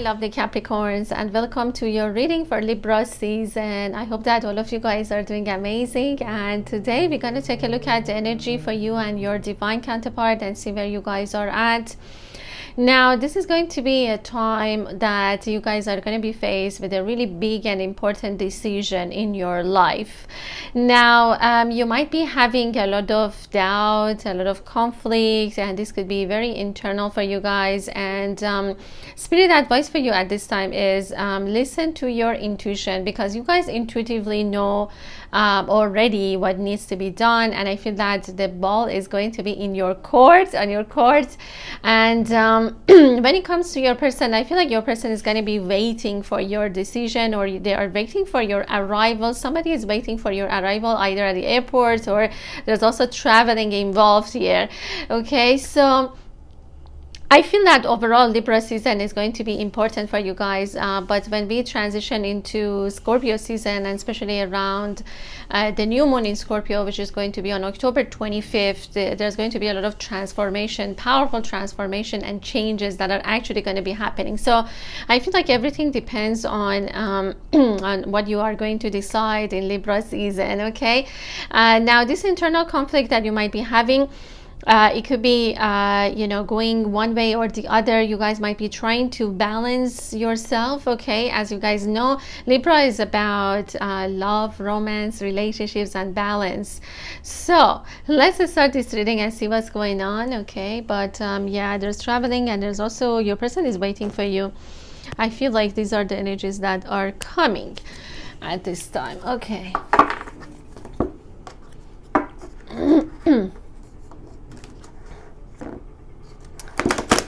lovely Capricorns, and welcome to your reading for Libra season. I hope that all of you guys are doing amazing, and today we're going to take a look at the energy for you and your divine counterpart and see where you guys are at. Now, this is going to be a time that you guys are going to be faced with a really big and important decision in your life. Now, you might be having a lot of doubt, a lot of conflict, and this could be very internal for you guys. And spirit advice for you at this time is listen to your intuition, because you guys intuitively know already what needs to be done, and I feel that the ball is going to be in your court, and when it comes to your person, I feel like your person is going to be waiting for your decision, or they are waiting for your arrival. Somebody is waiting for your arrival either at the airport, or there's also traveling involved here. Okay, so I feel that overall Libra season is going to be important for you guys, but when we transition into Scorpio season, and especially around the new moon in Scorpio, which is going to be on October 25th, there's going to be a lot of transformation, powerful transformation and changes that are actually going to be happening. So I feel like everything depends on on what you are going to decide in Libra season. Okay, now this internal conflict that you might be having, it could be you know, going one way or the other. You guys might be trying to balance yourself. Okay, as you guys know, Libra is about love, romance, relationships, and balance. So let's start this reading and see what's going on. Okay, but yeah, there's traveling, and there's also your person is waiting for you. I feel like these are the energies that are coming at this time. Okay.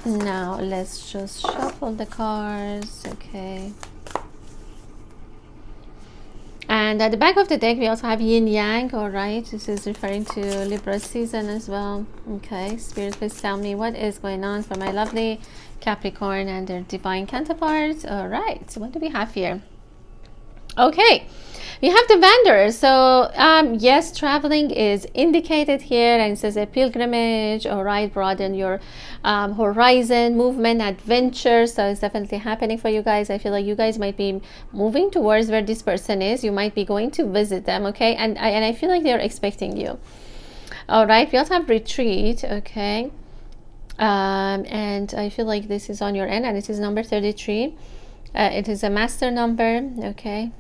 Now let's just shuffle the cards. Okay, and at the back of the deck we also have yin yang. All right, this is referring to Libra season as well. Okay, Spirit, please tell me what is going on for my lovely Capricorn and their divine counterparts. All right, so what do we have here? Okay, we have the Wanderer. So yes, traveling is indicated here, and it says a pilgrimage. All right, broaden your horizon, movement, adventure. So it's definitely happening for you guys. I feel like you guys might be moving towards where this person is. You might be going to visit them. Okay, and I feel like they're expecting you. All right, we also have retreat. Okay, and I feel like this is on your end, and it is number 33. It is a master number. Okay,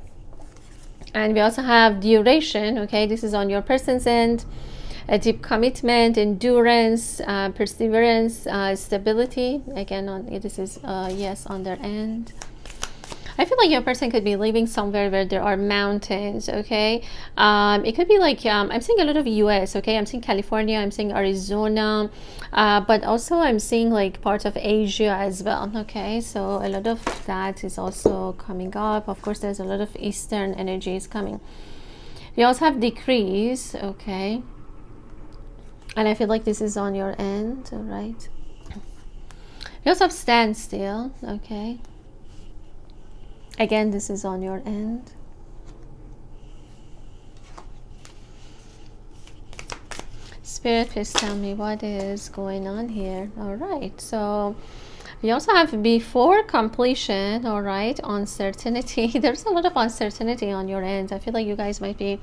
and we also have duration. Okay, this is on your person's end. A deep commitment, endurance, perseverance, stability. Again, on this is yes, on their end. I feel like your person could be living somewhere where there are mountains. Okay, it could be like I'm seeing a lot of US. Okay, I'm seeing California, I'm seeing Arizona, but also I'm seeing like part of Asia as well. Okay, so a lot of that is also coming up. Of course, there's a lot of Eastern energies coming. We also have decrease. Okay, and I feel like this is on your end. All right, we also have standstill. Okay, again, this is on your end. Spirit, please tell me what is going on here. All right, so we also have before completion. All right, uncertainty. There's a lot of uncertainty on your end. I feel like you guys might be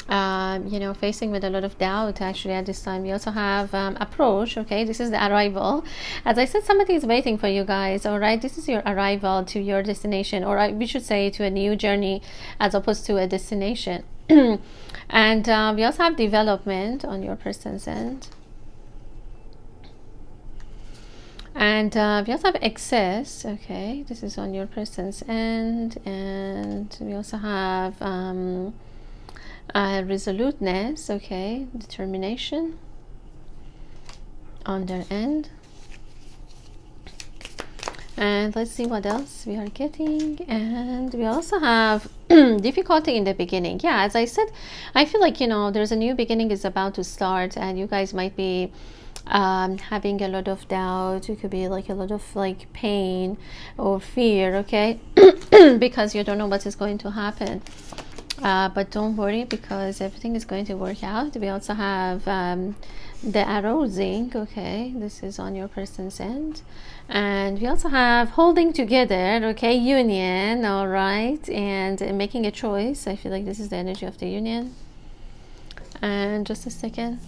you know, facing with a lot of doubt actually at this time. We also have approach. Okay, this is the arrival. As I said, somebody is waiting for you guys. All right, this is your arrival to your destination, or we should say to a new journey as opposed to a destination. And we also have development on your person's end, and we also have excess. Okay, this is on your person's end, and we also have resoluteness. Okay, determination on their end. And let's see what else we are getting. And we also have difficulty in the beginning. Yeah, as I said, I feel like, you know, there's a new beginning is about to start, and you guys might be having a lot of doubt. It could be like a lot of like pain or fear. Okay, because you don't know what is going to happen. But don't worry, because everything is going to work out. We also have the arousing. Okay, this is on your person's end. And we also have holding together. Okay, union. All right, and making a choice. I feel like this is the energy of the union. And just a second.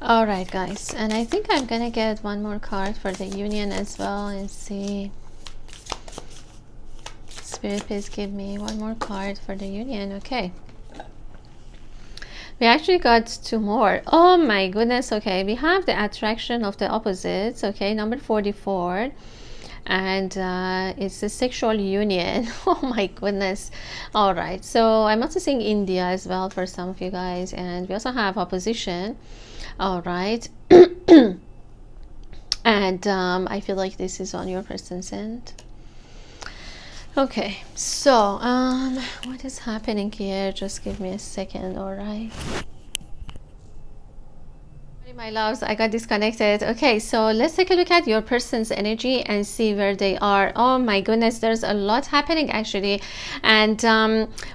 All right, guys, and I think I'm gonna get one more card for the union as well and see. Spirit, please give me one more card for the union. Okay, we actually got two more. Oh my goodness. Okay, we have the attraction of the opposites. Okay, number 44, and it's a sexual union. Oh my goodness. All right, so I'm also seeing India as well for some of you guys, and we also have opposition. All right. And I feel like this is on your person's end. Okay, so what is happening here? Just give me a second. All right, my loves, I got disconnected. Okay, so let's take a look at your person's energy and see where they are. Oh my goodness, there's a lot happening actually. And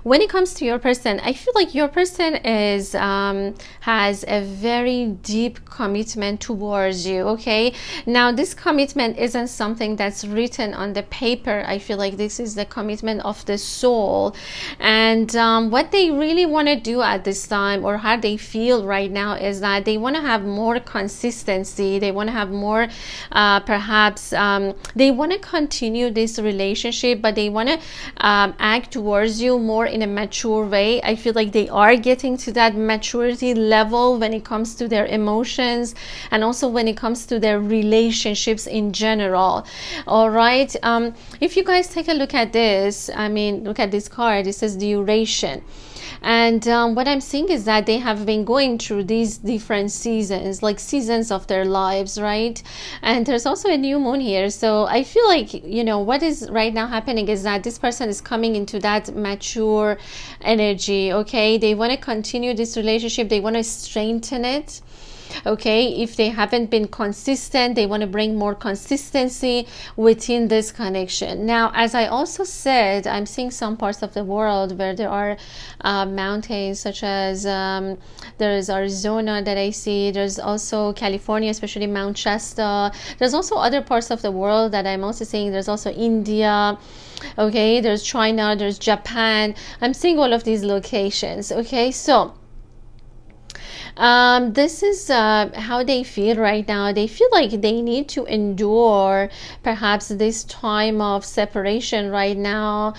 when it comes to your person, I feel like your person is has a very deep commitment towards you. Okay, now this commitment isn't something that's written on the paper. I feel like this is the commitment of the soul, and what they really want to do at this time, or how they feel right now, is that they want to have more consistency. They want to have more perhaps they want to continue this relationship, but they want to act towards you more in a mature way. I feel like they are getting to that maturity level when it comes to their emotions, and also when it comes to their relationships in general. All right, if you guys take a look at this, I mean, look at this card. It says duration. And what I'm seeing is that they have been going through these different seasons, like seasons of their lives, right? And there's also a new moon here. So I feel like, you know, what is right now happening is that this person is coming into that mature energy, okay? They want to continue this relationship. They want to strengthen it. Okay, if they haven't been consistent, they want to bring more consistency within this connection. Now, as I also said, I'm seeing some parts of the world where there are mountains, such as there is Arizona that I see. There's also California, especially Mount Shasta. There's also other parts of the world that I'm also seeing. There's also India. Okay, there's China, there's Japan. I'm seeing all of these locations. Okay, so this is how they feel right now. They feel like they need to endure perhaps this time of separation right now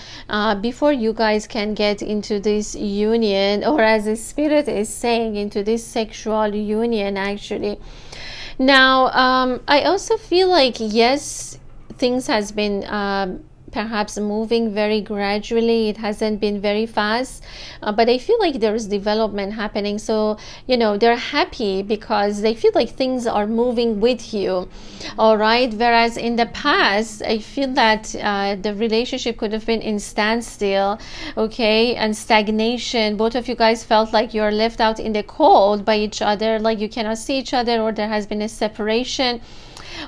before you guys can get into this union, or as the spirit is saying, into this sexual union actually. Now I also feel like, yes, things has been perhaps moving very gradually. It hasn't been very fast, but I feel like there is development happening. So, you know, they're happy because they feel like things are moving with you. All right, whereas in the past I feel that the relationship could have been in standstill, okay, and stagnation. Both of you guys felt like you're left out in the cold by each other, like you cannot see each other, or there has been a separation,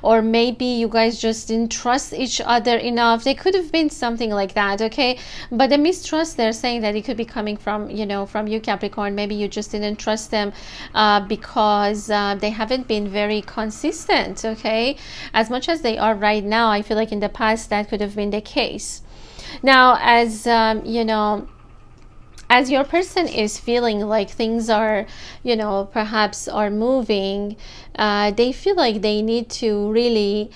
or maybe you guys just didn't trust each other enough. There could have been something like that, okay? But the mistrust, they're saying that it could be coming from, you know, from you, Capricorn. Maybe you just didn't trust them because they haven't been very consistent, okay? As much as they are right now, I feel like in the past that could have been the case. Now, as you know, as your person is feeling like things are, you know, perhaps are moving, they feel like they need to really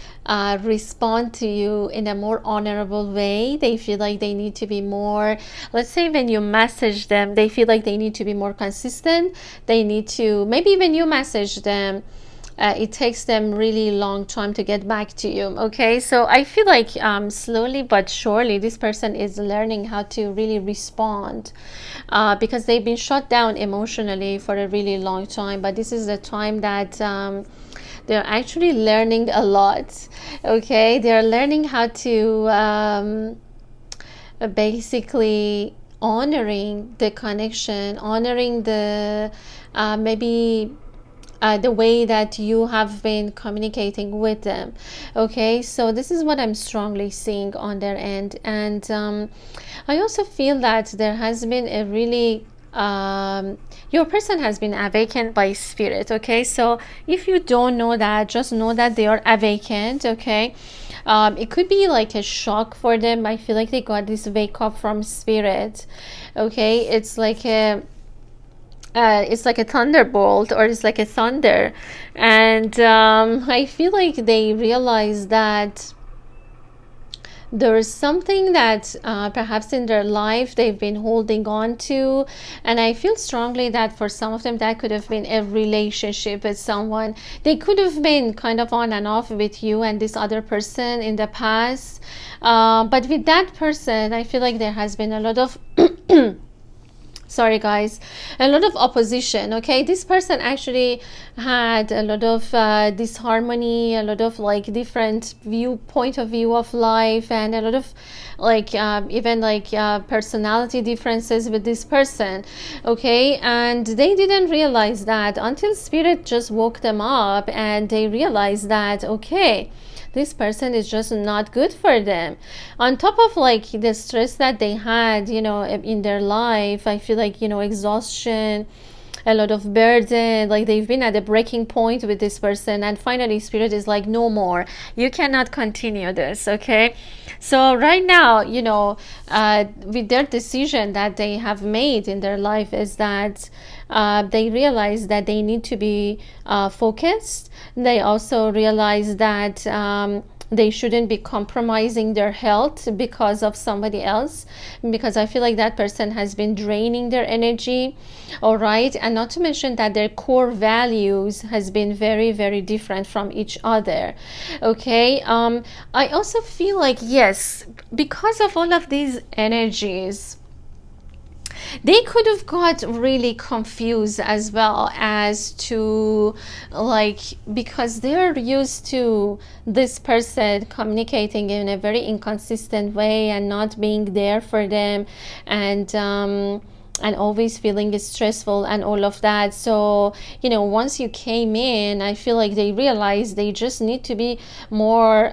respond to you in a more honorable way. They feel like they need to be more, let's say when you message them, they feel like they need to be more consistent. They need to, maybe when you message them, it takes them really long time to get back to you. Okay, so I feel like slowly but surely this person is learning how to really respond because they've been shut down emotionally for a really long time, but this is the time that they're actually learning a lot. Okay, they're learning how to basically honoring the connection, honoring the maybe the way that you have been communicating with them. Okay, so this is what I'm strongly seeing on their end. And I also feel that there has been a really your person has been awakened by spirit. Okay, so if you don't know that, just know that they are awakened. Okay, it could be like a shock for them. I feel like they got this wake up from spirit. Okay, it's like a thunderbolt, or it's like a thunder, and I feel like they realize that there's something that perhaps in their life they've been holding on to. And I feel strongly that for some of them that could have been a relationship with someone. They could have been kind of on and off with you and this other person in the past, but with that person I feel like there has been a lot of sorry guys, a lot of opposition. Okay, this person actually had a lot of disharmony, a lot of like different point of view of life, and a lot of like even like personality differences with this person. Okay, and they didn't realize that until spirit just woke them up, and they realized that okay, this person is just not good for them. On top of like the stress that they had, you know, in their life, I feel like, you know, exhaustion, a lot of burden, like they've been at a breaking point with this person, and finally spirit is like, no more, you cannot continue this. Okay, so right now, you know, with their decision that they have made in their life is that they realize that they need to be focused. They also realize that they shouldn't be compromising their health because of somebody else, because I feel like that person has been draining their energy. All right, and not to mention that their core values has been very, very different from each other. Okay, I also feel like, yes, because of all of these energies, they could have got really confused as well as to, like, because they're used to this person communicating in a very inconsistent way and not being there for them, and always feeling stressful and all of that. So, you know, once you came in, I feel like they realized they just need to be more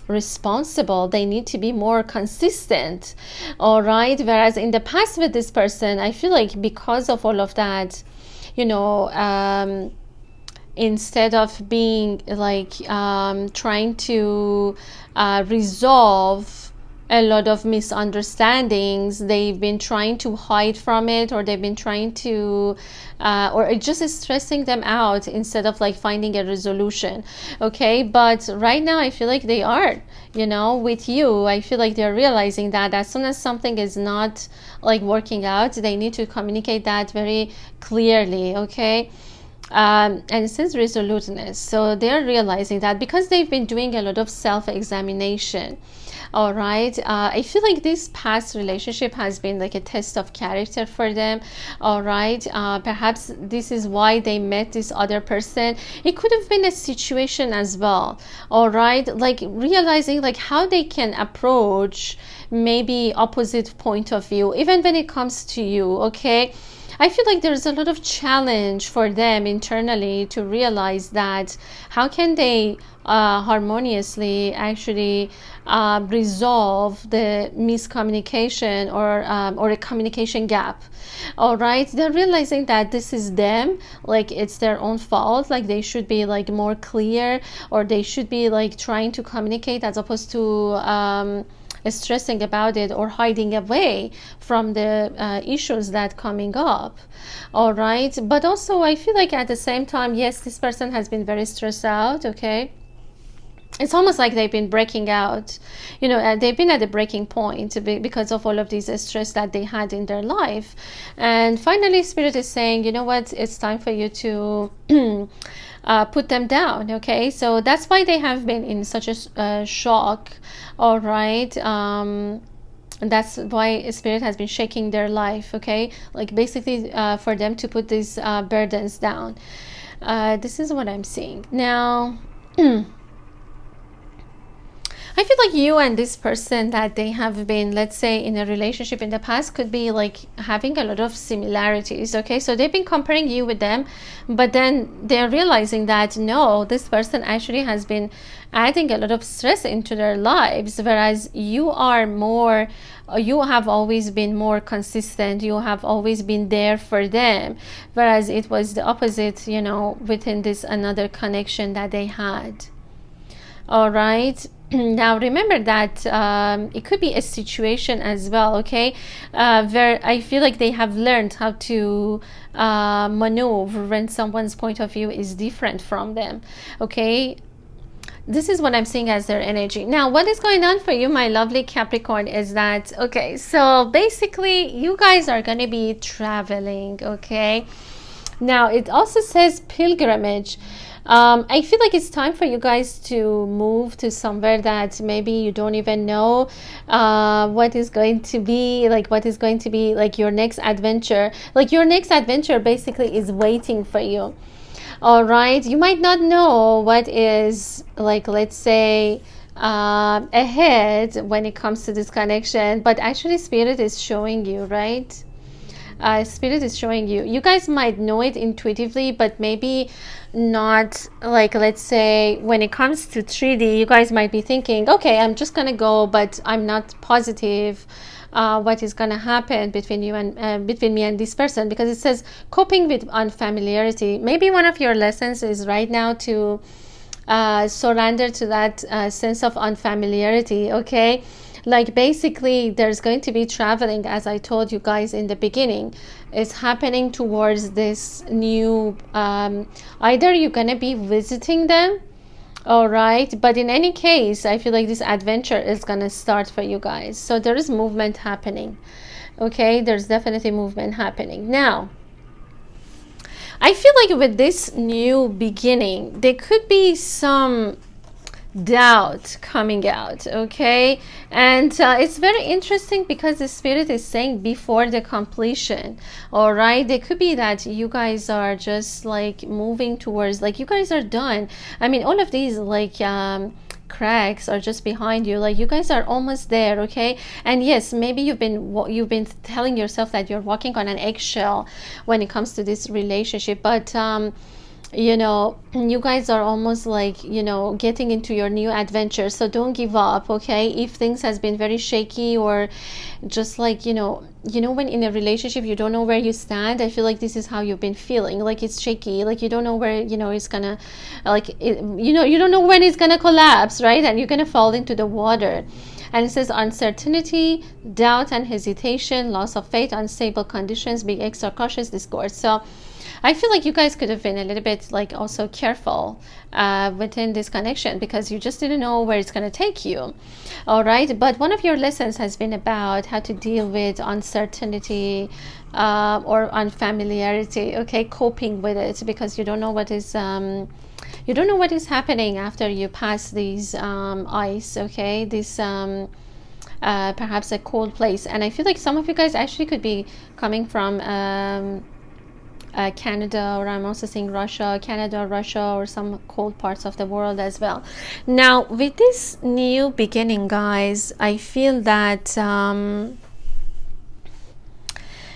responsible, they need to be more consistent. All right, whereas in the past with this person, I feel like because of all of that, you know, instead of being like trying to resolve a lot of misunderstandings, they've been trying to hide from it, or they've been trying to or it just is stressing them out instead of like finding a resolution. Okay, but right now I feel like they are, you know, with you, I feel like they're realizing that as soon as something is not like working out, they need to communicate that very clearly. Okay, and it says resoluteness, so they're realizing that because they've been doing a lot of self-examination. All right, I feel like this past relationship has been like a test of character for them. All right, perhaps this is why they met this other person. It could have been a situation as well. All right, like realizing like how they can approach maybe opposite point of view even when it comes to you. Okay, I feel like there's a lot of challenge for them internally to realize that how can they harmoniously actually resolve the miscommunication or a communication gap. All right, they're realizing that this is them, like it's their own fault, like they should be like more clear, or they should be like trying to communicate as opposed to stressing about it or hiding away from the issues that coming up. All right, but also I feel like at the same time, yes, this person has been very stressed out. Okay, it's almost like they've been breaking out, you know, they've been at the breaking point because of all of these stress that they had in their life. And finally spirit is saying, you know what, it's time for you to put them down. Okay, so that's why they have been in such a shock. All right, that's why spirit has been shaking their life. Okay, like basically for them to put these burdens down. This is what I'm seeing now. I feel like you and this person that they have been, let's say, in a relationship in the past could be like having a lot of similarities. Okay, so they've been comparing you with them, but then they're realizing that no, this person actually has been adding a lot of stress into their lives, whereas you are more, you have always been more consistent, you have always been there for them, whereas it was the opposite, you know, within this another connection that they had. All right. Now remember that it could be a situation as well, okay, where I feel like they have learned how to maneuver when someone's point of view is different from them. Okay, this is what I'm seeing as their energy. Now what is going on for you, my lovely Capricorn, is that, okay, so basically you guys are going to be traveling. Okay, now it also says pilgrimage. I feel like it's time for you guys to move to somewhere that maybe you don't even know what is going to be like your next adventure. Like your next adventure basically is waiting for you. All right, you might not know what is, like, let's say ahead when it comes to this connection, but actually Spirit is showing you, right? Spirit is showing you. You guys might know it intuitively, but maybe not, like, let's say when it comes to 3D, you guys might be thinking, okay, I'm just gonna go, but I'm not positive what is gonna happen between you and between me and this person, because it says coping with unfamiliarity. Maybe one of your lessons is right now to surrender to that sense of unfamiliarity. Okay, like basically there's going to be traveling, as I told you guys in the beginning. It's happening towards this new either you're gonna be visiting them, all right, but in any case I feel like this adventure is gonna start for you guys. So there is movement happening. Okay, there's definitely movement happening. Now I feel like with this new beginning there could be some doubt coming out. Okay, and it's very interesting because the Spirit is saying before the completion. All right, there could be that you guys are just like moving towards, like you guys are done. I mean, all of these like cracks are just behind you, like you guys are almost there. Okay, and yes, maybe you've been telling yourself that you're walking on an eggshell when it comes to this relationship, but you know, you guys are almost like, you know, getting into your new adventure. So don't give up. Okay, if things has been very shaky, or just like, you know when in a relationship you don't know where you stand, I feel like this is how you've been feeling, like it's shaky, like you don't know where, you know, it's gonna, like you don't know when it's gonna collapse, right? And you're gonna fall into the water. And it says uncertainty, doubt and hesitation, loss of faith, unstable conditions, being extra cautious, discord. So I feel like you guys could have been a little bit like also careful within this connection, because you just didn't know where it's going to take you. All right, but one of your lessons has been about how to deal with uncertainty or unfamiliarity. Okay, coping with it, because you don't know what is happening after you pass these ice. Okay, this perhaps a cold place. And I feel like some of you guys actually could be coming from Canada, or I'm also seeing Russia, Canada, Russia, or some cold parts of the world as well. Now with this new beginning, guys, I feel that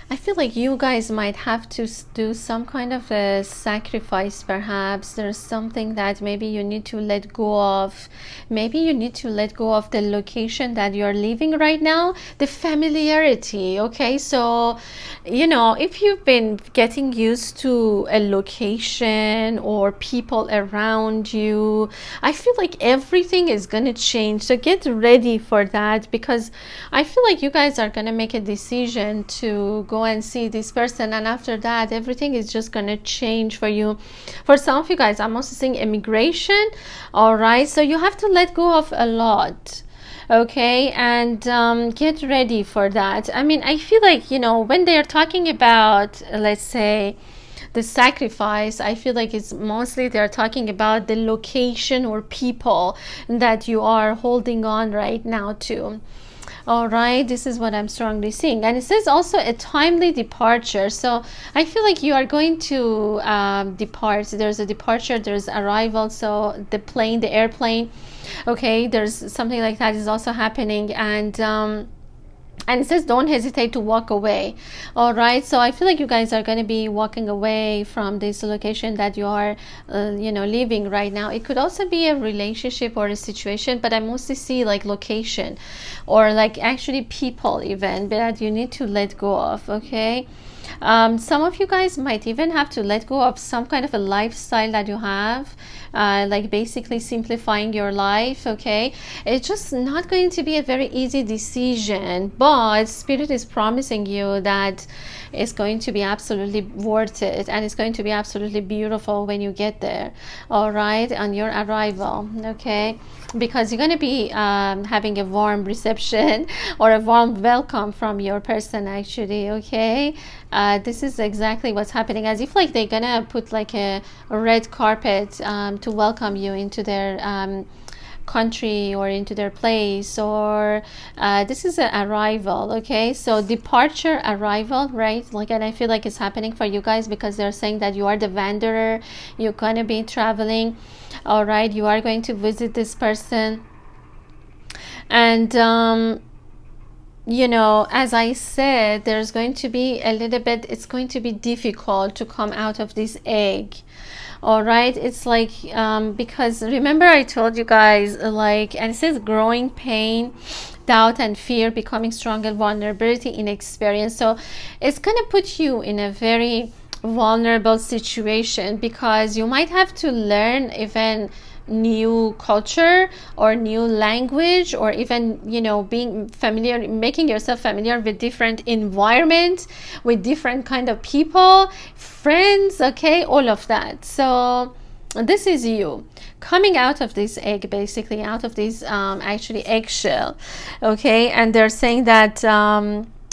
I feel like you guys might have to do some kind of a sacrifice. Perhaps there's something that maybe you need to let go of. Maybe you need to let go of the location that you're living right now, the familiarity. Okay, so you know, if you've been getting used to a location or people around you, I feel like everything is gonna change. So get ready for that, because I feel like you guys are gonna make a decision to go and see this person, and after that everything is just gonna change for you. For some of you guys, I'm also seeing immigration. All right, so you have to let go of a lot. Okay, and get ready for that. I mean, I feel like, you know, when they're talking about, let's say, the sacrifice, I feel like it's mostly they're talking about the location or people that you are holding on right now to. All right, this is what I'm strongly seeing. And it says also a timely departure. So I feel like you are going to depart. There's a departure, there's arrival. So the plane, the airplane, okay, there's something like that is also happening. And it says don't hesitate to walk away. All right, so I feel like you guys are going to be walking away from this location that you are living right now. It could also be a relationship or a situation, but I mostly see like location or like actually people even that you need to let go of. Okay, some of you guys might even have to let go of some kind of a lifestyle that you have, like basically simplifying your life. Okay, it's just not going to be a very easy decision, but Spirit is promising you that it's going to be absolutely worth it, and it's going to be absolutely beautiful when you get there. All right, on your arrival. Okay, because you're going to be having a warm reception or a warm welcome from your person actually. Okay, this is exactly what's happening, as if like they're gonna put like a red carpet to welcome you into their country or into their place, or this is an arrival. Okay, so departure, arrival, right? Like, and I feel like it's happening for you guys because they're saying that you are the wanderer, you're gonna be traveling. All right, you are going to visit this person, and as I said, there's going to be a little bit, it's going to be difficult to come out of this egg. All right, it's like because remember I told you guys, like, and it says growing pain, doubt and fear, becoming stronger, vulnerability, inexperience. So it's gonna put you in a very vulnerable situation because you might have to learn even new culture or new language, or even being familiar, making yourself familiar with different environment, with different kind of people, friends, okay, all of that. So this is you coming out of this egg, basically out of this actually eggshell. Okay, and they're saying that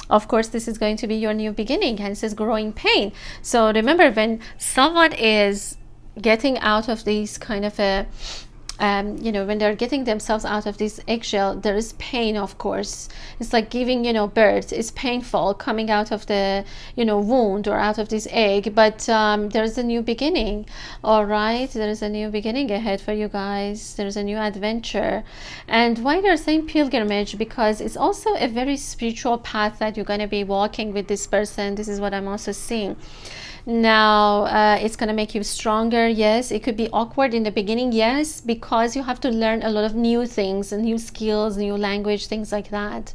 of course this is going to be your new beginning, and it says growing pain. So remember, when someone is getting out of these kind of a when they're getting themselves out of this eggshell, there is pain. Of course, it's like giving birth. It's painful coming out of the wound or out of this egg, but there's a new beginning. All right, there is a new beginning ahead for you guys. There's a new adventure. And why they're saying pilgrimage, because it's also a very spiritual path that you're going to be walking with this person. This is what I'm also seeing. Now it's going to make you stronger. Yes, it could be awkward in the beginning, yes, because you have to learn a lot of new things and new skills, new language, things like that.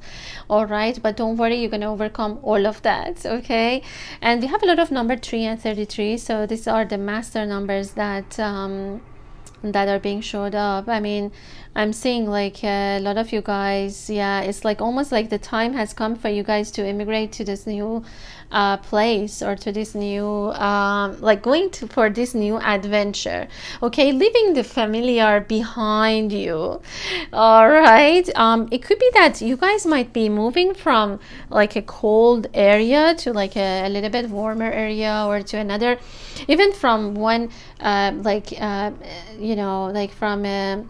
All right, but don't worry, you're going to overcome all of that. Okay, and we have a lot of number 3 and 33, so these are the master numbers that are being showed up. I mean, I'm seeing like a lot of you guys, yeah, it's like almost like the time has come for you guys to immigrate to this new place, or to this new like going to for this new adventure. Okay, leaving the familiar behind you. All right, it could be that you guys might be moving from like a cold area to like a little bit warmer area, or to another, even from one like from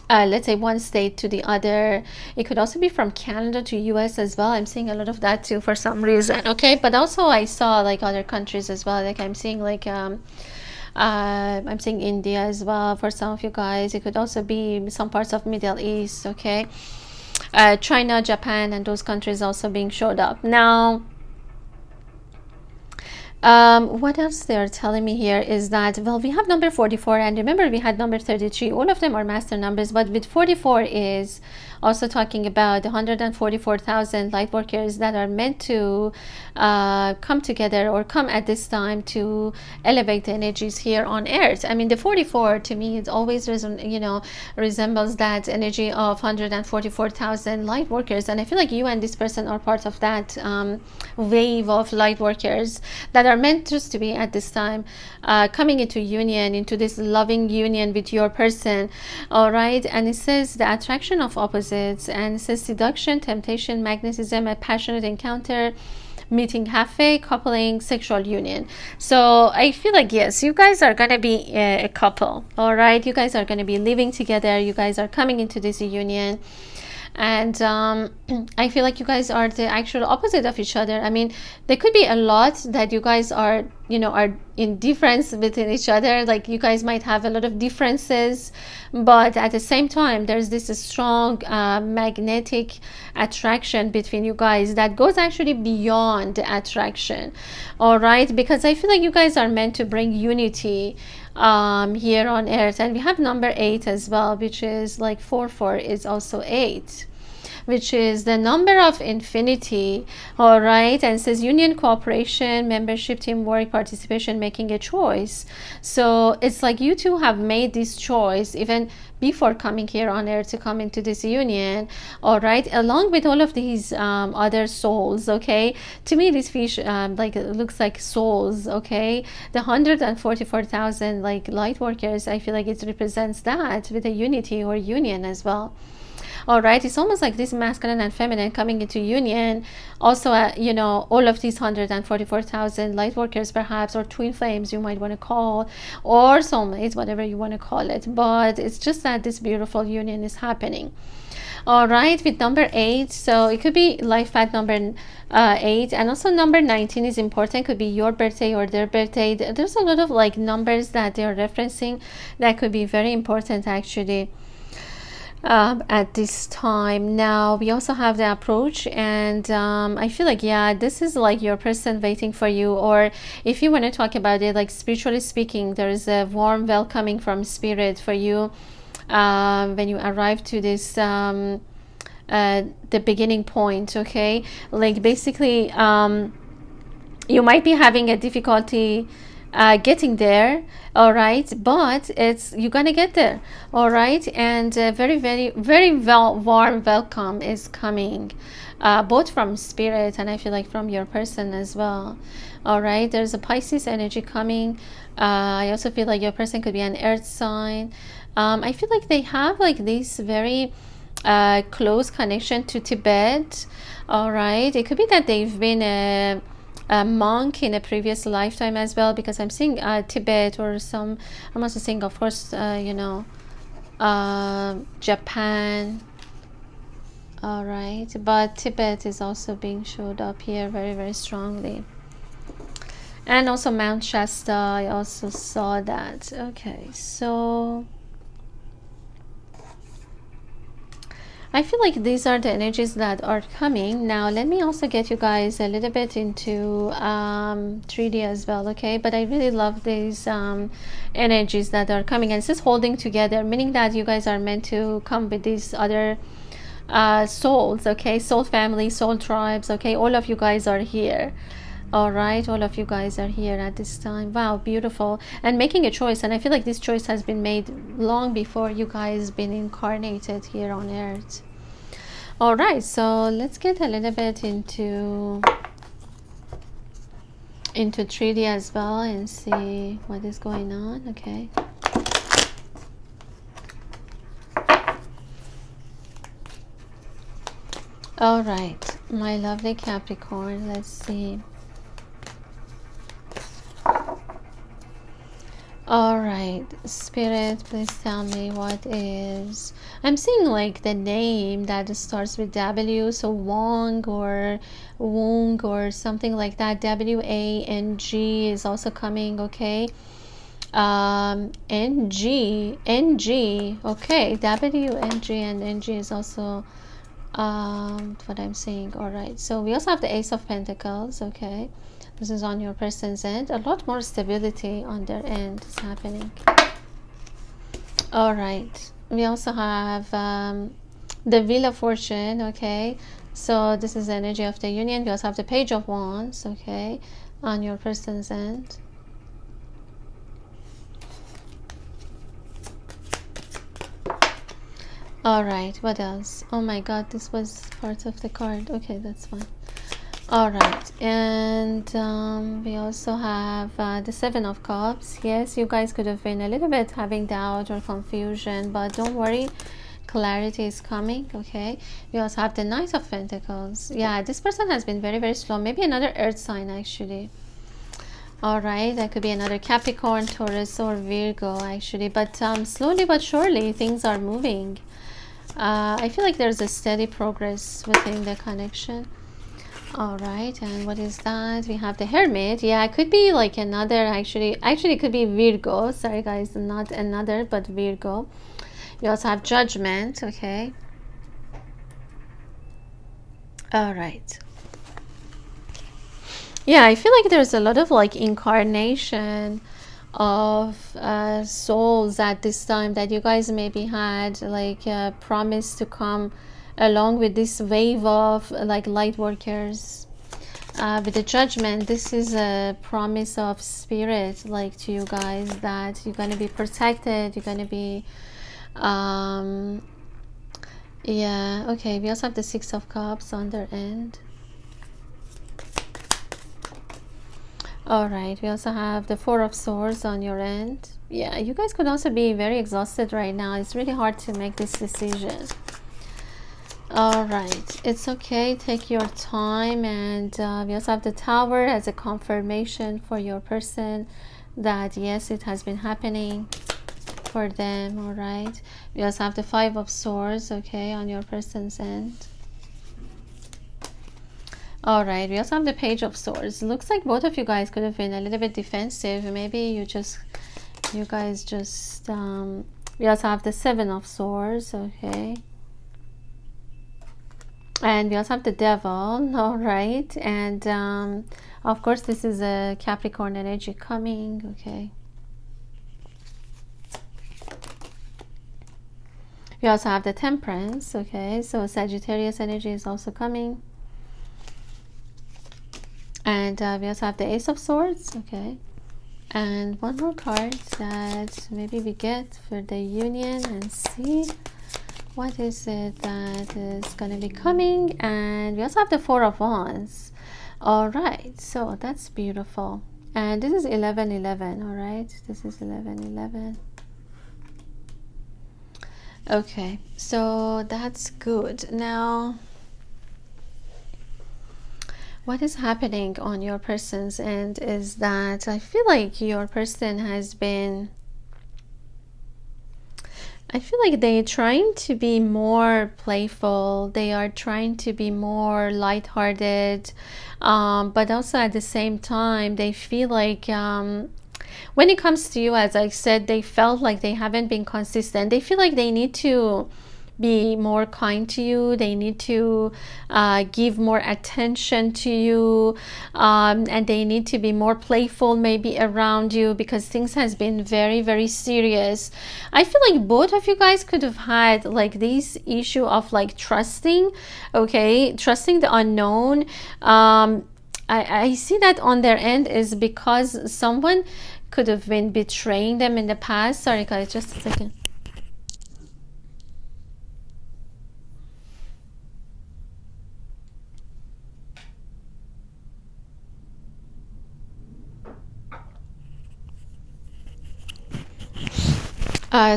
let's say one state to the other. It could also be from Canada to US as well. I'm seeing a lot of that too for some reason. Okay, but also I saw like other countries as well. Like I'm seeing like I'm seeing India as well for some of you guys. It could also be some parts of Middle East. Okay, China, Japan, and those countries also being showed up now. What else they're telling me here is that, well, we have number 44, and remember we had number 33. All of them are master numbers, but with 44 is also talking about the 144,000 light workers that are meant to come together or come at this time to elevate the energies here on earth. I mean, the 44 to me, it always resembles that energy of 144,000 light workers, and I feel like you and this person are part of that wave of light workers that are meant just to be at this time coming into union, into this loving union with your person. All right, and it says the attraction of opposites, and it says seduction, temptation, magnetism, a passionate encounter, meeting halfway, coupling, sexual union. So I feel like, yes, you guys are gonna be a couple. All right, you guys are gonna be living together, you guys are coming into this union. And I feel like you guys are the actual opposite of each other. I mean, there could be a lot that you guys are, you know, are in difference between each other. Like you guys might have a lot of differences, but at the same time there's this strong magnetic attraction between you guys that goes actually beyond attraction. All right, because I feel like you guys are meant to bring unity here on earth. And we have number 8 as well, which is like 4 is also 8, which is the number of infinity. All right, and it says union, cooperation, membership, teamwork, participation, making a choice. So it's like you two have made this choice even before coming here on earth to come into this union. All right, along with all of these other souls. Okay, to me this fish like it looks like souls. Okay, the 144,000 like light workers, I feel like it represents that with a unity or union as well. All right, it's almost like this masculine and feminine coming into union. Also you know, all of these 144,000 light workers perhaps, or twin flames you might want to call, or soulmates, whatever you want to call it, but it's just that this beautiful union is happening. All right, with number 8, so it could be life path number 8, and also number 19 is important. Could be your birthday or their birthday. There's a lot of like numbers that they're referencing that could be very important actually at this time. Now we also have the approach, and I feel like, yeah, this is like your person waiting for you, or if you want to talk about it like spiritually speaking, there is a warm welcoming from spirit for you when you arrive to this the beginning point. Okay, like basically you might be having a difficulty getting there. All right, but you're gonna get there. All right, and very warm welcome is coming, both from spirit and I feel like from your person as well. All right, there's a Pisces energy coming. I also feel like your person could be an earth sign. I feel like they have like this very close connection to Tibet. All right, it could be that they've been a monk in a previous lifetime as well, because I'm seeing Tibet, or some, I'm also seeing of course you know, Japan. All right, but Tibet is also being showed up here very strongly, and also Mount Shasta, I also saw that. Okay, so I feel like these are the energies that are coming. Now let me also get you guys a little bit into 3D as well, okay? But I really love these energies that are coming, and it's just holding together, meaning that you guys are meant to come with these other souls, okay? Soul family, soul tribes, okay? All of you guys are here. All right, all of you guys are here at this time. Wow, beautiful. And making a choice, and I feel like this choice has been made long before you guys been incarnated here on earth. All right, so let's get a little bit into 3D as well and see what is going on. Okay, all right, my lovely Capricorn, let's see. All right, spirit, please tell me what is, I'm seeing like the name that starts with W, so Wong or Wong or something like that. W-A-N-G is also coming. Okay, N-G, okay, W-N-G, and N-G is also what I'm seeing. All right, so we also have the Ace of Pentacles. Okay, this is on your person's end. A lot more stability on their end is happening. All right, we also have the Wheel of Fortune. Okay, so this is the energy of the union. We also have the Page of Wands. Okay, on your person's end. All right, what else? Oh my god, this was part of the card. Okay, that's fine. All right, and we also have the Seven of Cups. Yes, you guys could have been a little bit having doubt or confusion, but don't worry, clarity is coming. Okay, we also have the Knight of Pentacles. Yeah, this person has been very slow. Maybe another earth sign actually. All right, that could be another Capricorn, Taurus, or Virgo actually, but slowly but surely things are moving. I feel like there's a steady progress within the connection. All right, and what is that? We have the Hermit. Yeah, it could be like another, actually it could be Virgo. Sorry guys, not another, but Virgo. We also have Judgment. Okay. All right. Yeah, I feel like there's a lot of like incarnation of souls at this time that you guys maybe had like promise to come along with this wave of like light workers. With the Judgment, this is a promise of spirit, like to you guys, that you're going to be protected, you're going to be yeah. Okay, we also have the Six of Cups on their end. All right, we also have the Four of Swords on your end. Yeah, you guys could also be very exhausted right now. It's really hard to make this decision. All right, it's okay, take your time. And we also have the Tower as a confirmation for your person that yes, it has been happening for them. All right, we also have the Five of Swords, okay, on your person's end. All right, we also have the Page of Swords. Looks like both of you guys could have been a little bit defensive. Maybe you guys just we also have the Seven of Swords, okay, and we also have the Devil. All right, and of course this is a Capricorn energy coming, okay. We also have the Temperance, okay, so Sagittarius energy is also coming. And we also have the Ace of Swords, okay. And one more card that maybe we get for the Union, and see what is it that is going to be coming. And we also have the Four of Wands. All right, so that's beautiful. And this is 11-11, all right. This is 11-11. Okay, so that's good. Now, what is happening on your person's end is that I feel like your person has been, I feel like they're trying to be more playful, they are trying to be more lighthearted, but also at the same time they feel like when it comes to you, as I said, they felt like they haven't been consistent. They feel like they need to be more kind to you, they need to give more attention to you, and they need to be more playful maybe around you, because things has been very, very serious. I feel like both of you guys could have had like this issue of like trusting, okay, trusting the unknown. I see that on their end is because someone could have been betraying them in the past. Sorry guys, just a second.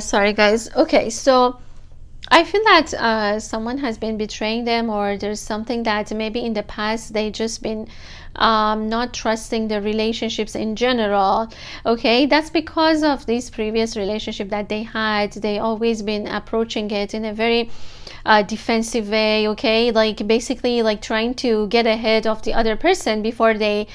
Sorry guys. Okay, so I feel that someone has been betraying them, or there's something that maybe in the past they just been not trusting the relationships in general. Okay, that's because of this previous relationship that they had. They always been approaching it in a very defensive way, okay, like basically like trying to get ahead of the other person before they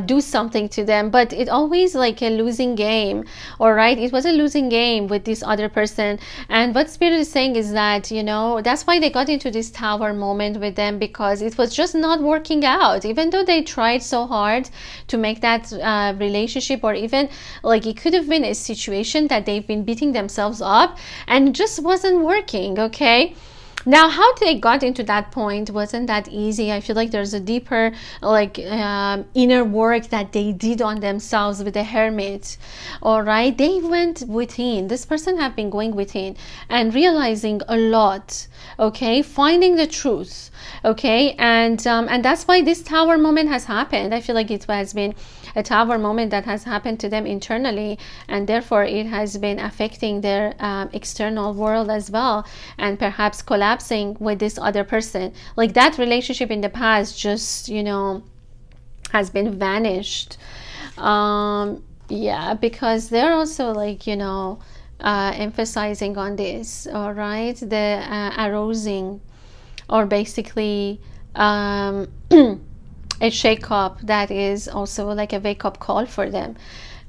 do something to them. But it always like a losing game. All right, it was a losing game with this other person. And what Spirit is saying is that, you know, that's why they got into this Tower moment with them, because it was just not working out. Even though they tried so hard to make that relationship, or even like it could have been a situation that they've been beating themselves up and just wasn't working, okay. Now, how they got into that point wasn't that easy. I feel like there's a deeper like inner work that they did on themselves with the Hermit. All right, they went within. This person have been going within and realizing a lot, okay, finding the truth, okay, and that's why this Tower moment has happened. I feel like it has been a Tower moment that has happened to them internally, and therefore it has been affecting their external world as well, and perhaps collapsing with this other person. Like that relationship in the past just, you know, has been vanished. Yeah, because they're also like, you know, emphasizing on this. All right, the arousing, or basically a shake-up that is also like a wake-up call for them.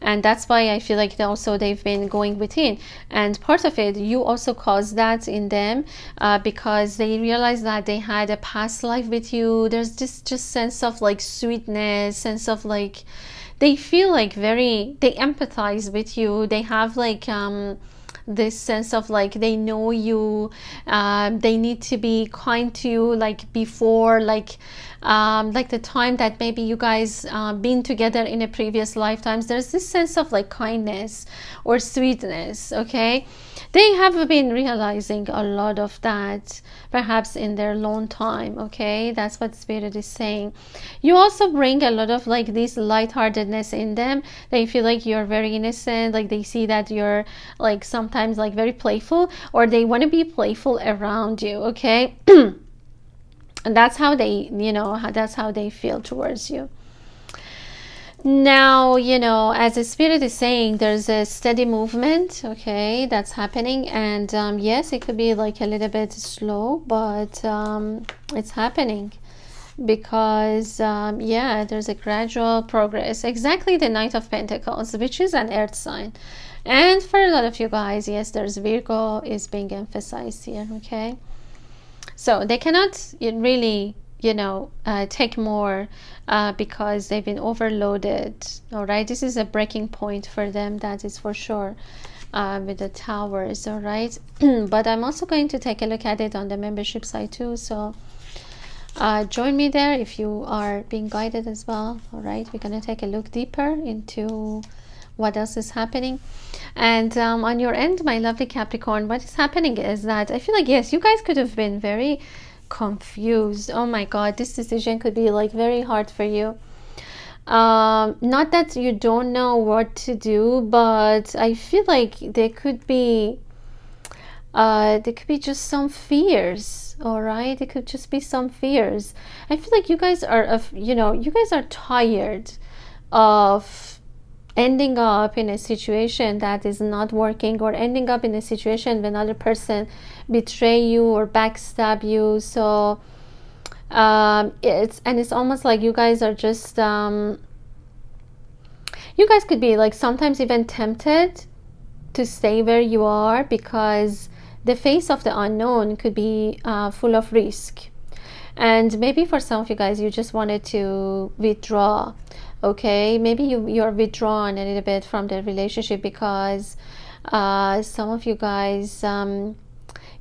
And that's why I feel like they've been going within, and part of it, you also caused that in them, because they realized that they had a past life with you. There's this just sense of like sweetness, sense of like they feel like they empathize with you. They have like this sense of like they know you, they need to be kind to you, like before, like the time that maybe you guys been together in a previous lifetimes. There's this sense of like kindness or sweetness. Okay, they have been realizing a lot of that perhaps in their long time. Okay, that's what Spirit is saying. You also bring a lot of like this lightheartedness in them. They feel like you're very innocent, like they see that you're like sometimes like very playful, or they want to be playful around you. Okay. And that's how they, that's how they feel towards you. Now, as the Spirit is saying, there's a steady movement, okay, that's happening. And yes, it could be like a little bit slow, but it's happening, because yeah, there's a gradual progress. Exactly, the Knight of Pentacles, which is an earth sign. And for a lot of you guys, yes, there's Virgo is being emphasized here. Okay, so they cannot really take more because they've been overloaded. All right, this is a breaking point for them, that is for sure, with the towers. All right. But I'm also going to take a look at it on the membership side too, so join me there if you are being guided as well. All right, we're going to take a look deeper into what else is happening. And on your end, my lovely Capricorn, what is happening is that I feel like, yes, you guys could have been very confused. Oh my God, this decision could be like very hard for you. Not that you don't know what to do, but I feel like there could be just some fears. All right, it could just be some fears. I feel like you guys are you guys are tired of ending up in a situation that is not working, or ending up in a situation when another person betray you or backstab you. So it's almost like you guys are just you guys could be like sometimes even tempted to stay where you are, because the face of the unknown could be full of risk. And maybe for some of you guys, you just wanted to withdraw. Okay, maybe you're withdrawn a little bit from the relationship, because some of you guys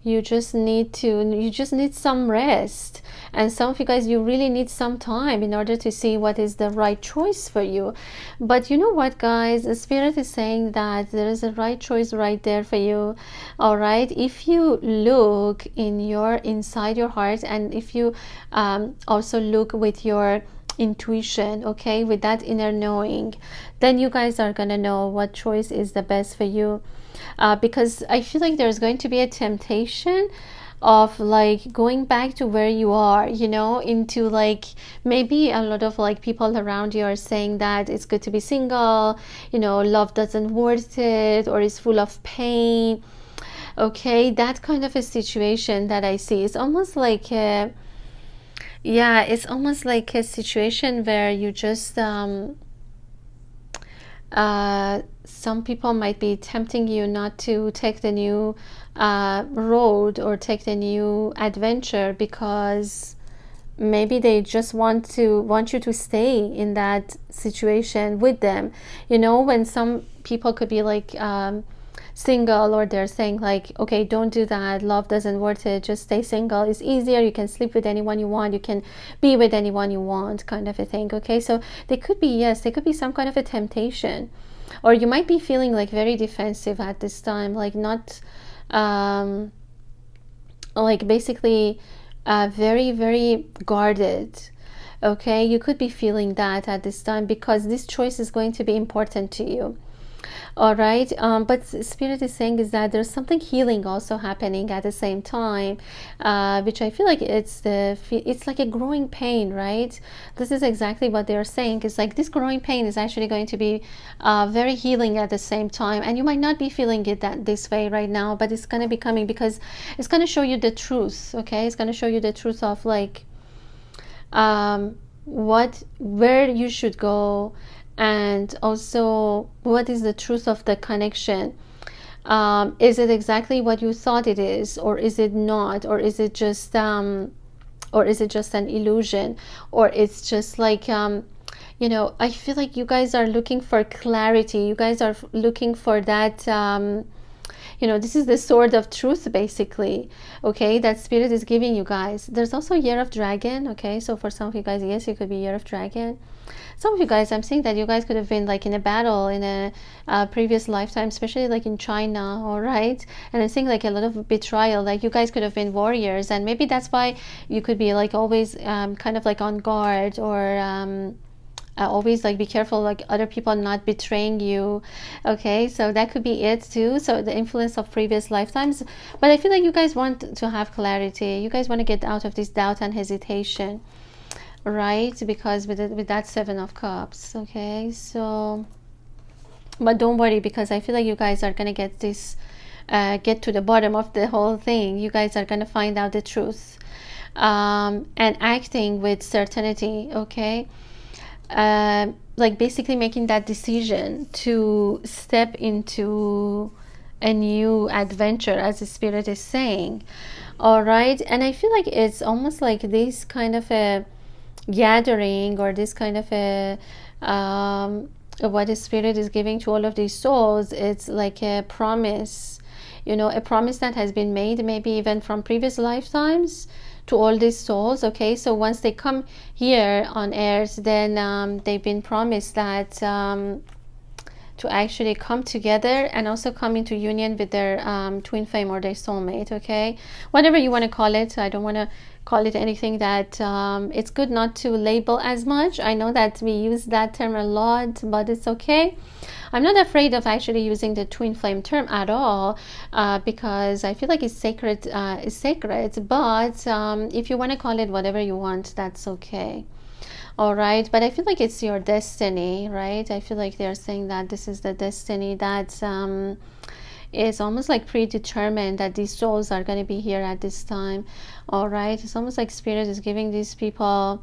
you just need some rest, and some of you guys, you really need some time in order to see what is the right choice for you. But you know what, guys, the Spirit is saying that there is a right choice right there for you. All right, if you look inside your heart, and if you also look with your intuition, okay, with that inner knowing, then you guys are gonna know what choice is the best for you. Because I feel like there's going to be a temptation of like going back to where you are, into like maybe a lot of like people around you are saying that it's good to be single, love doesn't worth it, or is full of pain. Okay, that kind of a situation that I see. It's almost like it's almost like a situation where you just some people might be tempting you not to take the new road or take the new adventure, because maybe they just want you to stay in that situation with them. When some people could be like single, or they're saying like, okay, don't do that, love doesn't worth it, just stay single, it's easier, you can sleep with anyone you want, you can be with anyone you want, kind of a thing. Okay, so there could be some kind of a temptation, or you might be feeling like very defensive at this time, like not like basically very, very guarded. Okay, you could be feeling that at this time, because this choice is going to be important to you. All right, but Spirit is saying is that there's something healing also happening at the same time, which I feel like it's like a growing pain, right? This is exactly what they're saying. It's like this growing pain is actually going to be very healing at the same time, and you might not be feeling it that this way right now, but it's going to be coming because it's going to show you the truth. Okay, it's going to show you the truth of like where you should go, and also what is the truth of the connection. Is it exactly what you thought it is, or is it not, or is it just an illusion, or it's just like you know, I feel like you guys are looking for clarity. You guys are looking for that you know, this is the sword of truth basically, okay, that Spirit is giving you guys. There's also Year of Dragon, okay, so for some of you guys, yes, it could be Year of Dragon. Some of you guys, I'm seeing that you guys could have been like in a battle in a previous lifetime, especially like in China, all right? And I'm seeing like a lot of betrayal, like you guys could have been warriors, and maybe that's why you could be like always kind of like on guard, or always like be careful like other people not betraying you, okay? So that could be it too, so the influence of previous lifetimes. But I feel like you guys want to have clarity. You guys want to get out of this doubt and hesitation, right? Because with that Seven of Cups, okay? So, but don't worry, because I feel like you guys are gonna get this get to the bottom of the whole thing. You guys are gonna find out the truth, and acting with certainty, okay? Like basically making that decision to step into a new adventure, as the Spirit is saying, all right? And I feel like it's almost like this kind of a gathering, or this kind of a what the Spirit is giving to all of these souls. It's like a promise, you know, a promise that has been made maybe even from previous lifetimes to all these souls, okay? So once they come here on earth, then they've been promised that to actually come together and also come into union with their twin flame or their soulmate, okay? Whatever you want to call it. I don't want to call it anything that it's good not to label as much. I know that we use that term a lot, but it's okay. I'm not afraid of actually using the twin flame term at all, because I feel like it's sacred, but if you want to call it whatever you want, that's okay. All right, but I feel like it's your destiny, right? I feel like they're saying that this is the destiny that is almost like predetermined, that these souls are going to be here at this time. All right, it's almost like Spirit is giving these people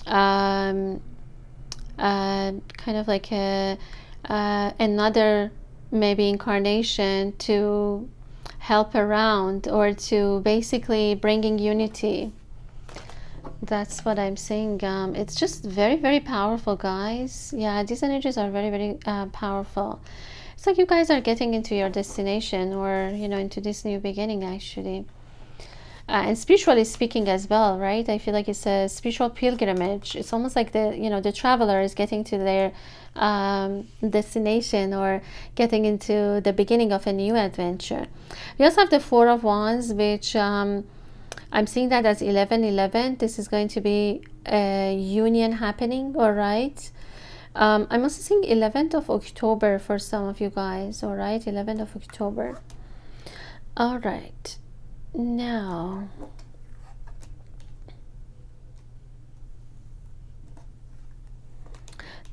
kind of like another maybe incarnation to help around, or to basically bringing unity. That's what I'm saying. It's just very, very powerful, guys. Yeah, these energies are very, very powerful. It's like you guys are getting into your destination, or you know, into this new beginning actually. And spiritually speaking as well, right? I feel like it's a spiritual pilgrimage. It's almost like the, you know, the traveler is getting to their destination, or getting into the beginning of a new adventure. We also have the Four of Wands, which I'm seeing that as 11:11. This is going to be a union happening, all right? I'm also seeing 11th of October for some of you guys, all right? 11th of October. All right. Now,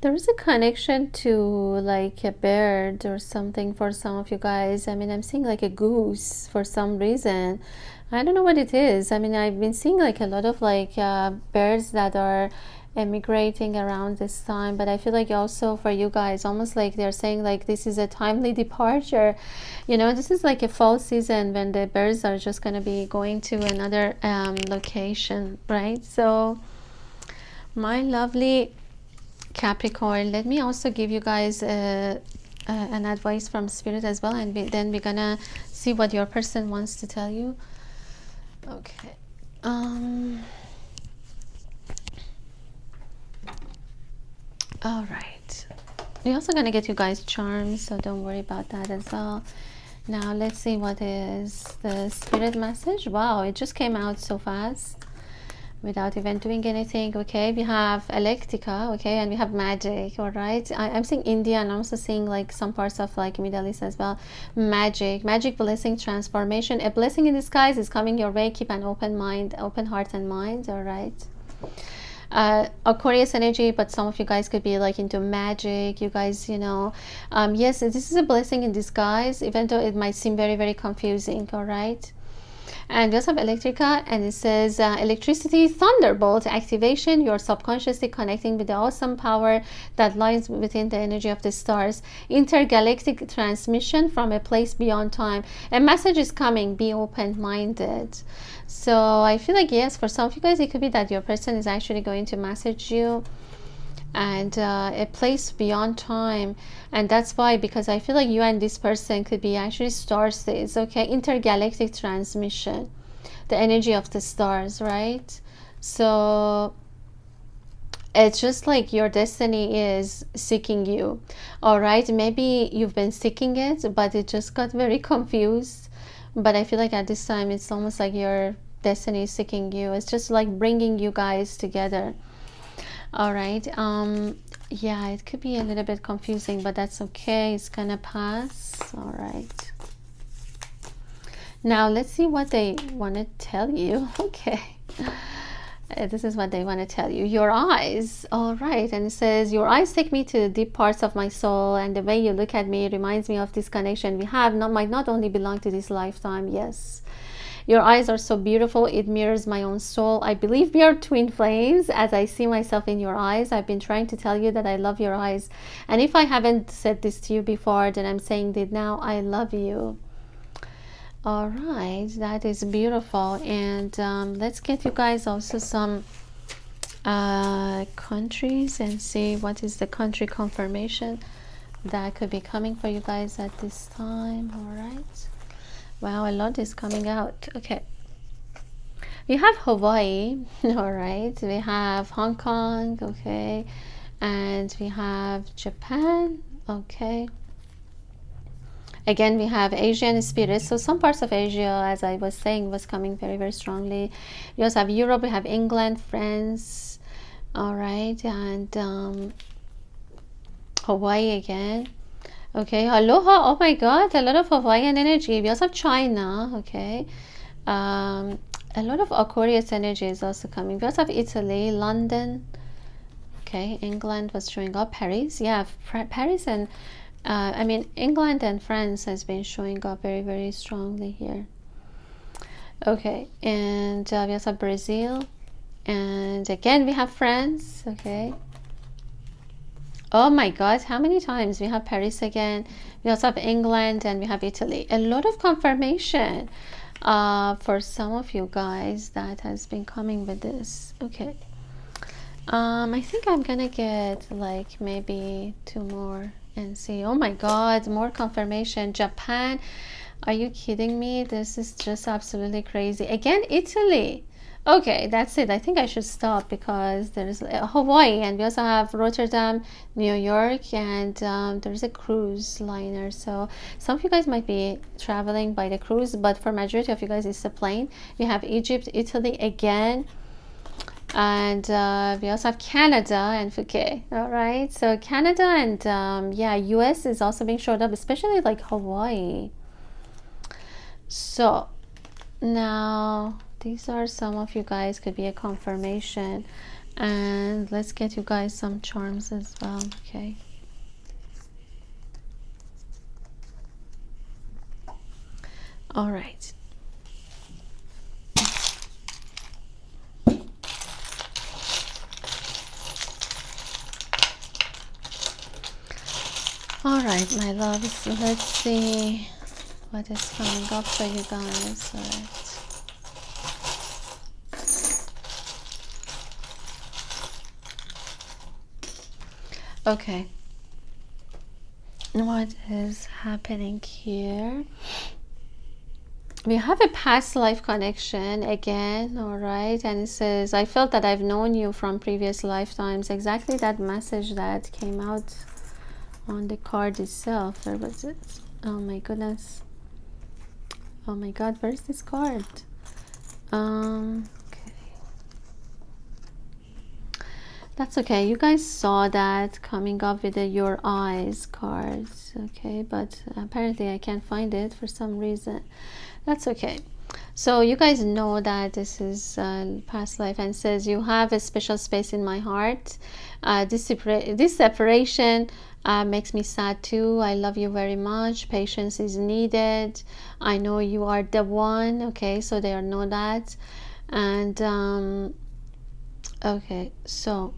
there is a connection to like a bird or something for some of you guys. I mean, I'm seeing like a goose for some reason. I don't know what it is. I mean, I've been seeing like a lot of like birds that are emigrating around this time, but I feel like also for you guys, almost like they're saying like this is a timely departure. You know, this is like a fall season when the birds are just going to be going to another location, right? So my lovely Capricorn, let me also give you guys an advice from Spirit as well, and then we're gonna see what your person wants to tell you. Okay. All right. We're also gonna get you guys charms, so don't worry about that as well. Now let's see what is the Spirit message. Wow, it just came out so fast. without even doing anything. Okay, we have electrica, okay, and we have magic. All right, I'm seeing India, and I'm also seeing like some parts of like Middle East as well. Magic, blessing, transformation. A blessing in disguise is coming your way. Keep an open mind, open heart and mind. All right. Aquarius energy, but some of you guys could be like into magic, you guys, you know. Yes, this is a blessing in disguise, even though it might seem very, very confusing. All right. And we also have electrica, and it says electricity, thunderbolt activation. You're subconsciously connecting with the awesome power that lies within the energy of the stars. Intergalactic transmission from a place beyond time. A message is coming. Be open-minded. So I feel like, yes, for some of you guys, it could be that your person is actually going to message you, and a place beyond time. And that's why, because I feel like you and this person could be actually star seeds. Okay, intergalactic transmission, the energy of the stars, right? So it's just like your destiny is seeking you. All right, maybe you've been seeking it, but it just got very confused. But I feel like at this time it's almost like your destiny is seeking you. It's just like bringing you guys together. All right, yeah, it could be a little bit confusing, but that's okay. It's gonna pass. All right, now let's see what they want to tell you. Okay, this is what they want to tell you. Your eyes. All right, and it says, your eyes take me to the deep parts of my soul, and the way you look at me reminds me of this connection we have. Might not only belong to this lifetime. Yes, your eyes are so beautiful. It mirrors my own soul. I believe we are twin flames as I see myself in your eyes. I've been trying to tell you that I love your eyes. And if I haven't said this to you before, then I'm saying it now. I love you. All right. That is beautiful. And let's get you guys also some countries and see what is the country confirmation that could be coming for you guys at this time. All right. Wow, a lot is coming out. Okay, we have Hawaii. All right, we have Hong Kong. Okay, and we have Japan. Okay, again we have Asian spirit. So some parts of Asia, as I was saying, was coming very, very strongly. We also have Europe. We have England, France. All right, and Hawaii again. Okay, aloha. Oh my god, a lot of Hawaiian energy. We also have China. Okay, a lot of Aquarius energy is also coming. We also have Italy, London. Okay, England was showing up. Paris, yeah, Paris, and I mean England and France has been showing up very, very strongly here. Okay, and we also have Brazil, and again we have France. Okay. Oh my god, how many times? We have Paris again. We also have England, and we have Italy. A lot of confirmation for some of you guys that has been coming with this. Okay. I think I'm gonna get like maybe 2 more and see. Oh my god, more confirmation. Japan. Are you kidding me? This is just absolutely crazy. Again, Italy. Okay, that's it. I think I should stop because there's Hawaii, and we also have Rotterdam, New York, and there's a cruise liner. So some of you guys might be traveling by the cruise, but for majority of you guys it's a plane. We have Egypt, Italy again, and we also have Canada and Phuket. All right, so Canada and yeah, US is also being showed up, especially like Hawaii. So now these are some of you guys could be a confirmation, and let's get you guys some charms as well. Okay, all right. All right, my loves, let's see what is coming up for you guys. All right. Okay, what is happening here? We have a past life connection again. All right, and it says, I felt that I've known you from previous lifetimes. Exactly that message that came out on the card itself. Where was it? Oh my goodness. Oh my god, where's this card? Okay. That's okay. You guys saw that coming up with the your eyes cards, okay? But apparently I can't find it for some reason. That's okay. So you guys know that this is past life, and says you have a special space in my heart. This separation makes me sad too. I love you very much. Patience is needed. I know you are the one. Okay, so they know that. And okay, so,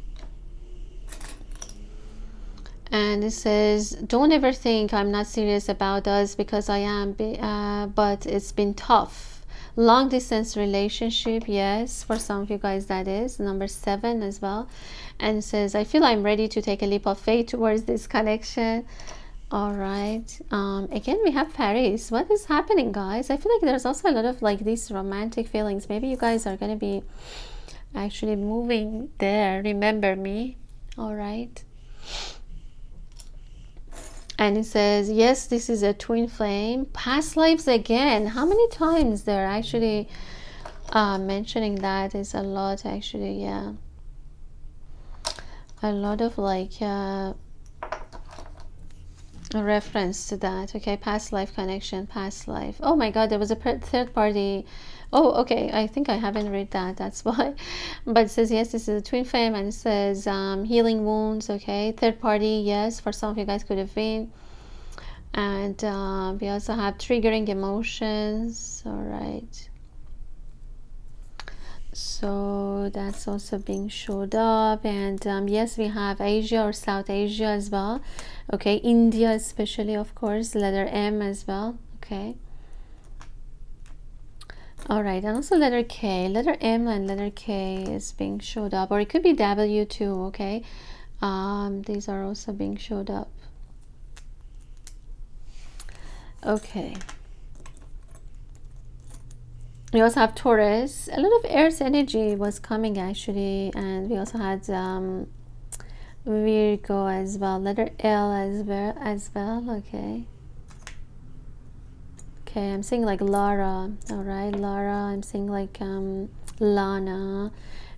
and it says, don't ever think I'm not serious about us, because I am, but it's been tough. Long distance relationship, yes, for some of you guys that is number 7 as well. And it says, I feel I'm ready to take a leap of faith towards this connection. All right, again we have Paris. What is happening, guys? I feel like there's also a lot of like these romantic feelings. Maybe you guys are going to be actually moving there. Remember me. All right. And it says, yes, this is a twin flame. Past lives again. How many times they're actually mentioning that? Is a lot, actually. Yeah, a lot of like a reference to that. Okay, past life connection, past life. Oh my god, there was a third party. Oh, okay, I think I haven't read that, that's why. But it says, yes, this is a twin flame, and it says healing wounds. Okay, third party, yes, for some of you guys could have been. And we also have triggering emotions. All right, so that's also being showed up. And yes, we have Asia or South Asia as well. Okay, India especially, of course, letter M as well. Okay. All right, and also letter K. Letter M and letter K is being showed up, or it could be W too. Okay, these are also being showed up. Okay, we also have Taurus. A lot of Earth's energy was coming actually, and we also had Virgo as well. Letter L as well. Okay. Okay, I'm seeing like Lara. All right, Lara. I'm seeing like Lana,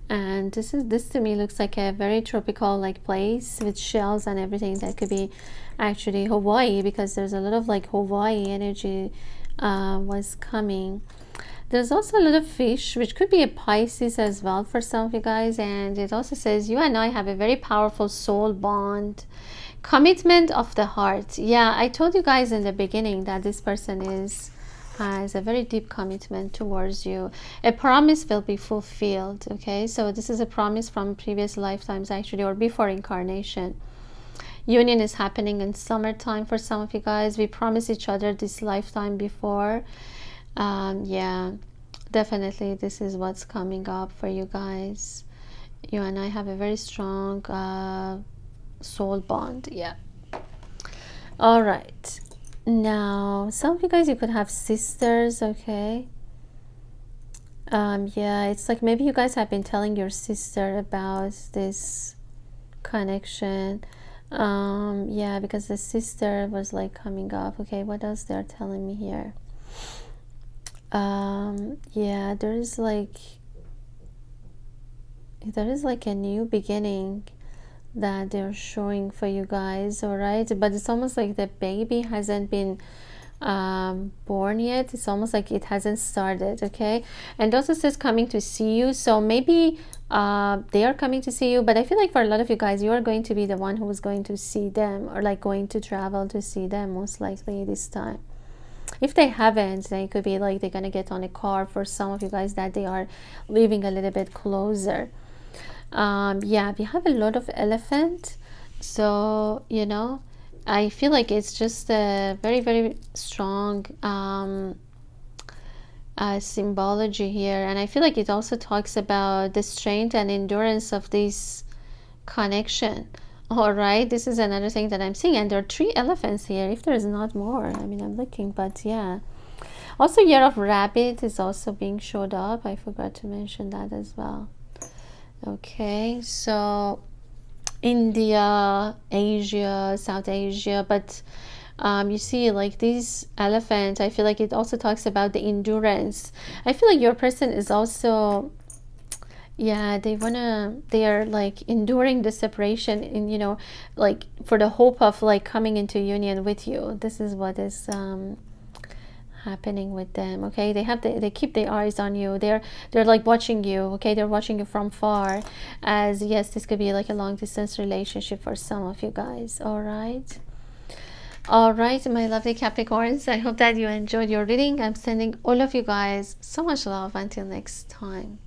and this to me looks like a very tropical like place with shells and everything. That could be actually Hawaii, because there's a lot of like Hawaii energy was coming. There's also a lot of fish, which could be a Pisces as well for some of you guys. And it also says you and I have a very powerful soul bond. Commitment of the heart. Yeah, I told you guys in the beginning that this person has a very deep commitment towards you. A promise will be fulfilled. Okay, so this is a promise from previous lifetimes actually, or before incarnation. Union is happening in summertime for some of you guys. We promised each other this lifetime before. Yeah, definitely this is what's coming up for you guys. You and I have a very strong soul bond. Yeah. All right, now some of you guys, you could have sisters. Okay. Yeah, it's like maybe you guys have been telling your sister about this connection. Yeah, because the sister was like coming up. Okay, what else they're telling me here? Yeah, there is like a new beginning that they're showing for you guys. All right, but it's almost like the baby hasn't been born yet. It's almost like it hasn't started. Okay, and also says coming to see you, so maybe they are coming to see you, but I feel like for a lot of you guys, you are going to be the one who is going to see them, or like going to travel to see them, most likely this time. If they haven't, then it could be like they're gonna get on a car for some of you guys that they are living a little bit closer. Yeah, we have a lot of elephant, so you know, I feel like it's just a very, very strong symbology here. And I feel like it also talks about the strength and endurance of this connection. All right, this is another thing that I'm seeing, and there are 3 elephants here, if there's not more. I mean, I'm looking, but yeah. Also, Year of Rabbit is also being showed up. I forgot to mention that as well. Okay, so India, Asia, South Asia, but you see like this elephant, I feel like it also talks about the endurance. I feel like your person is also Yeah, they are like enduring the separation in, you know, like for the hope of like coming into union with you. This is what is happening with them. Okay, they keep their eyes on you. They're like watching you. Okay, they're watching you from far, as yes, this could be like a long distance relationship for some of you guys. All right, my lovely Capricorns, I hope that you enjoyed your reading. I'm sending all of you guys so much love. Until next time.